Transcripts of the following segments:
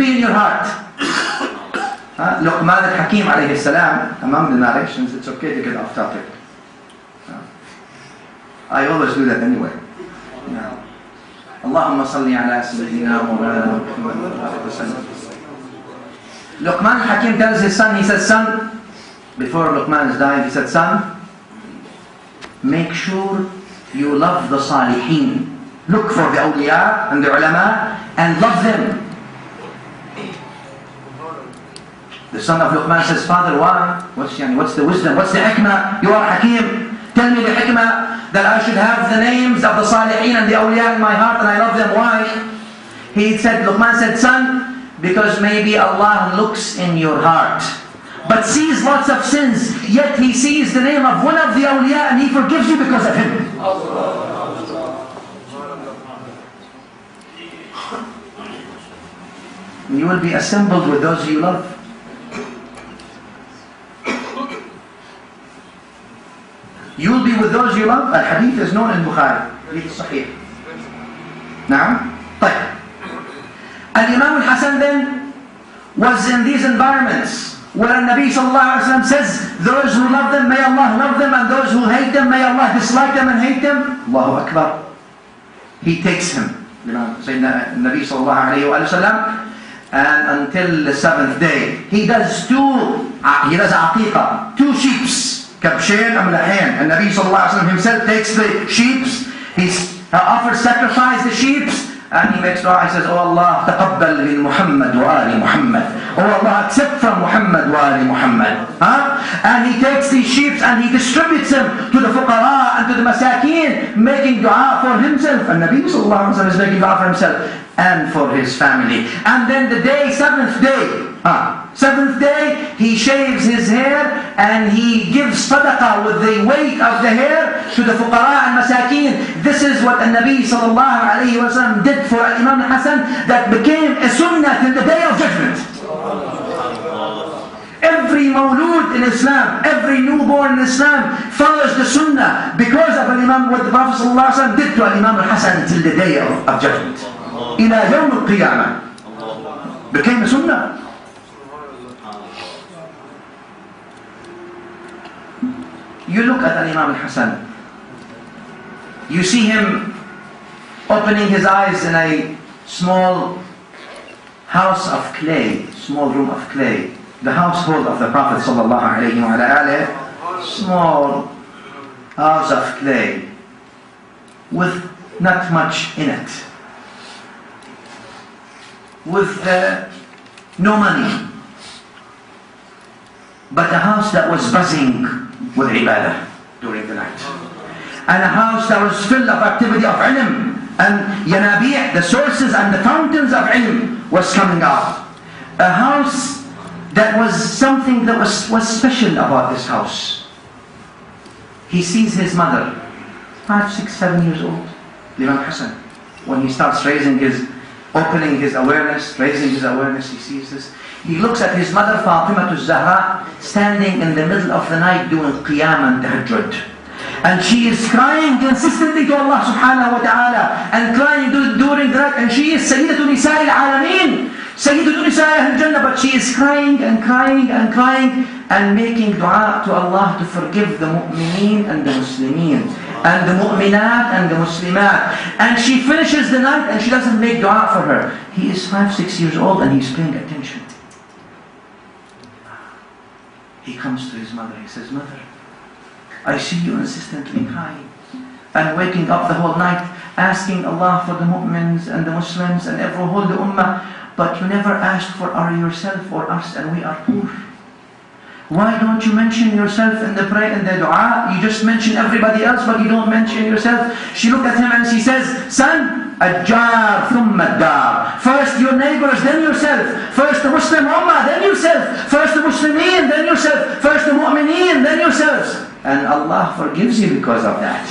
be in your heart. Luqman al-Hakim alayhi salam, among the narrations, it's okay to get off topic. I always do that anyway. Allahumma salli ala sayyidina Muhammad. Luqman al-Hakim tells his son, he says, son, before Luqman is dying, he said, son, make sure you love the salihin. Look for the awliya and the ulama and love them. The son of Luqman says, father, why? What's the wisdom? What's the hikmah? You are Hakim. Tell me the hikmah that I should have the names of the salihin and the awliya in my heart and I love them. Why? Luqman said, son, because maybe Allah looks in your heart but sees lots of sins, yet He sees the name of one of the awliya and He forgives you because of him. You will be assembled with those you love. You will be with those you love. Al-Hadith is known in Bukhari. Hadith Sahih. Now, طيب. Al-Imam al-Hassan then was in these environments where Nabi sallallahu alayhi wa sallam says, those who love them, may Allah love them, and those who hate them, may Allah dislike them and hate them. Allahu Akbar. He takes him, Sayyidina Nabi sallallahu alayhi wa sallam, and until the 7th day, he does aqiqah, 2 sheeps. Kabshain amlahain. And Nabi sallallahu alayhi wa sallam himself takes the sheep, he offers sacrifice the sheep, and he makes dua. He says, oh Allah, taqabbal min Muhammad wa ali Muhammad. Oh Allah, accept from Muhammad wa ali Muhammad. And he takes these sheep and he distributes them to the fuqara and to the masakin, making dua for himself. And Nabi sallallahu alayhi wa sallam is making dua for himself and for his family. And then the day, 7th day, 7th day, he shaves his hair and he gives sadaqah with the weight of the hair to the fuqara and masakin. This is what the Nabi sallallahu alayhi wa sallam did for Imam Hassan, that became a sunnah till the day of judgment. Every mawlud in Islam, every newborn in Islam follows the sunnah because of Imam, what the Prophet sallallahu alayhi wa sallam did to Imam Hassan till the day of judgment. Ila yawm al-qiyamah. Became a sunnah. You look at Imam al-Hassan, you see him opening his eyes in a small house of clay, small room of clay, the household of the Prophet sallallahu alayhi wa alayhi, small house of clay with not much in it, with no money, but a house that was buzzing with ibadah during the night, and a house that was filled of activity of ilm, and yanabi', the sources and the fountains of ilm was coming out. A house that was something that was special about this house. He sees his mother, 5, 6, 7 years old, Imam Hassan. When he starts opening his awareness, raising his awareness, he sees this. He looks at his mother, Fatima Zahra, standing in the middle of the night doing qiyam and tahajjud. And she is crying consistently to Allah subhanahu wa ta'ala, and crying during the night. And she is Sayyidatu Nisa'i al-Alameen, Sayyidatu Nisa'i al-Jannah, but she is crying and crying and crying and making dua to Allah to forgive the mu'mineen and the muslimeen, and the mu'minat and the muslimat. And she finishes the night and she doesn't make dua for her. He is 5, 6 years old and he's paying attention. He comes to his mother, he says, Mother, I see you insistently crying and waking up the whole night asking Allah for the mu'mins and the Muslims and every whole the ummah, but you never asked for yourself or us, and we are poor. Why don't you mention yourself in the prayer and the dua? You just mention everybody else, but you don't mention yourself. She looked at him and she says, Son, Al-Jar thumma Ad-Dar. First your neighbors, then yourself. First the Muslim ummah, then yourself. First the Muslimin, then yourself. First the mu'mineen, then yourselves. And Allah forgives you because of that.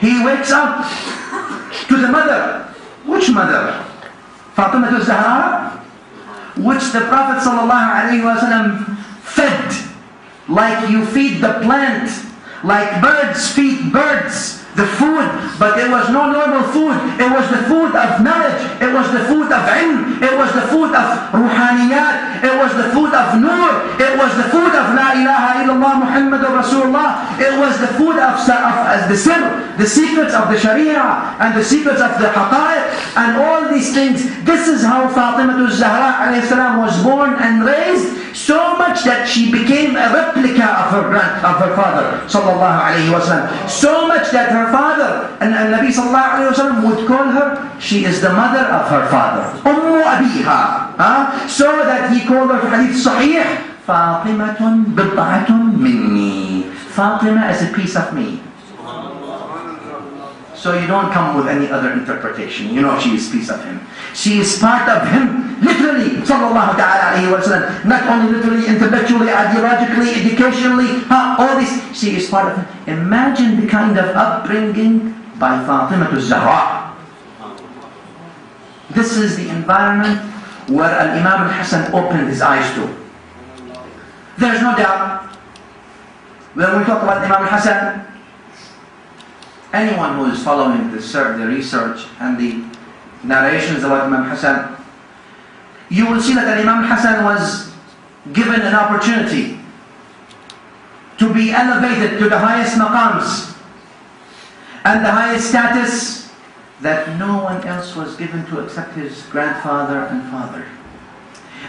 He wakes up to the mother. Which mother? Fatima Zahra, which the Prophet ﷺ fed like you feed the plant, like birds feed birds, the food, but it was no normal food. It was the food of knowledge. It was the food of ilm. It was the food of ruhaniyat. It was the food of nur. It was the food of la ilaha illallah Muhammadur Rasulullah. It was the food of the sir, the secrets of the sharia and the secrets of the haqa'iq and all these things. This is how Fatima Zahra alayhi salam was born and raised, so much that she became a replica of her father sallallahu alayhi wasallam. So much that her father and Nabi sallallahu alayhi wasallam would call her, she is the mother of her father, Ummu Abiha. So that he called her hadith sahih, Fatimatun bid'atun minni. Fatima is a piece of me. So you don't come with any other interpretation. You know she is a piece of him. She is part of him, literally, sallallahu ta'ala alayhi wa sallam. Not only literally, intellectually, ideologically, educationally, all this. She is part of him. Imagine the kind of upbringing by Fatima Zahra. This is the environment where Imam Hassan opened his eyes to. There is no doubt, when we talk about Imam Hassan, anyone who is following the research and the narrations about Imam Hassan, you will see that Imam Hassan was given an opportunity to be elevated to the highest maqams and the highest status that no one else was given to except his grandfather and father.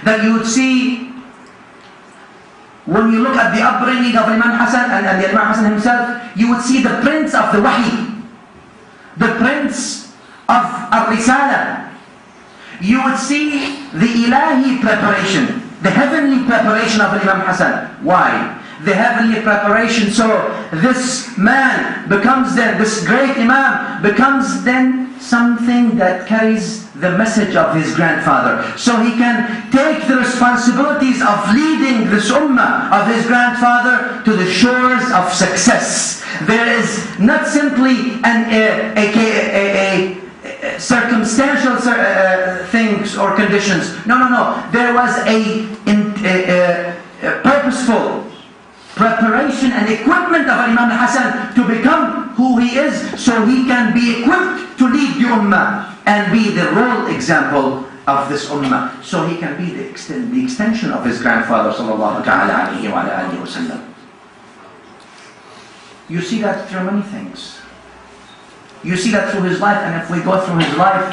That you would see, when you look at the upbringing of Imam Hassan and the Imam Hassan himself, you would see the prince of the wahi, the prince of al-risala. You would see the ilahi preparation, the heavenly preparation of Imam Hassan. Why? The heavenly preparation, so this man becomes then, this great Imam becomes then something that carries the message of his grandfather. So he can take the responsibilities of leading this ummah of his grandfather to the shores of success. There is not simply a circumstantial things or conditions. No. There was a purposeful preparation and equipment of Imam Hassan to become who he is, so he can be equipped to lead the ummah and be the role example of this ummah, so he can be the extension of his grandfather sallallahu ta'ala alayhi wa alihi wa sallam. You see that through many things. You see that through his life, and if we go through his life,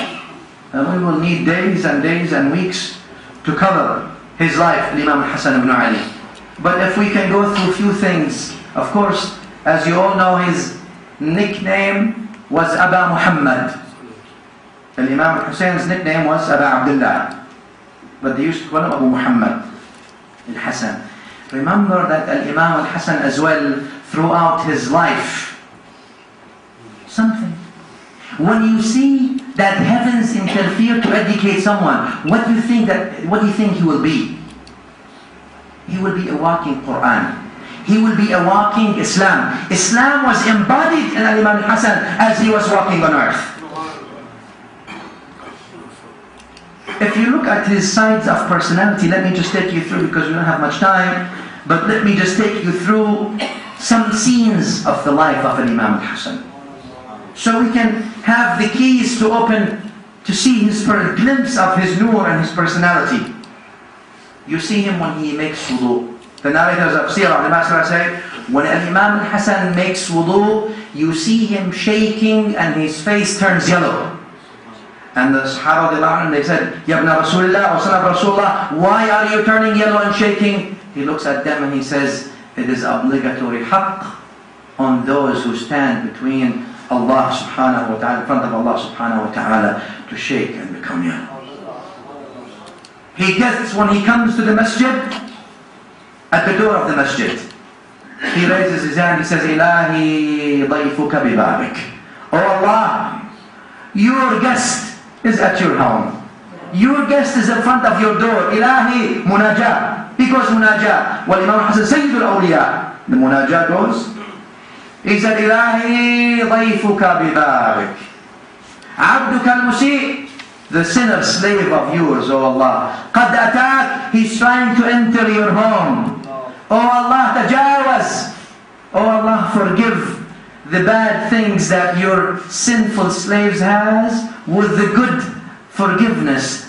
we will need days and days and weeks to cover his life, Imam Hassan ibn Ali. But if we can go through a few things, of course, as you all know, his nickname was Aba Muhammad. Imam Hussein's nickname was Aba Abdullah, but they used to call him Abu Muhammad al-Hassan. Remember that Imam al-Hassan as well, throughout his life, something. When you see that heavens interfere to educate someone, what do you think he will be? He will be a walking Quran. He will be a walking Islam. Islam was embodied in Imam Hassan as he was walking on earth. If you look at his sides of personality, let me just take you through, because we don't have much time, but let me just take you through some scenes of the life of Imam Hassan, so we can have the keys to open, to see his glimpse of his nur and his personality. You see him when he makes wudu. The narrators of Seerah, the Master say, when Imam Hassan makes wudu, you see him shaking and his face turns yellow. And the Sahaba, they said, Ya ibn Rasulullah, wa son of Rasulullah, why are you turning yellow and shaking? He looks at them and he says, it is obligatory haqq on those who stand between Allah subhanahu wa ta'ala, in front of Allah subhanahu wa ta'ala, to shake and become yellow. He gets, when he comes to the masjid, at the door of the masjid, he raises his hand, he says, Ilahi dayfuka bibabik. Oh Allah, your guest is at your home. Your guest is in front of your door. Ilahi munajah. He goes munajah. Well, Imam Hassan Sayyidul Awliya. The munajah goes. He said, Ilahi dayfuka bibabik. Abduka al-musi'. The sinner slave of yours, oh Allah. Qad atak. He's trying to enter your home. Oh Allah, tajawaz. Oh Allah, forgive the bad things that your sinful slaves has with the good forgiveness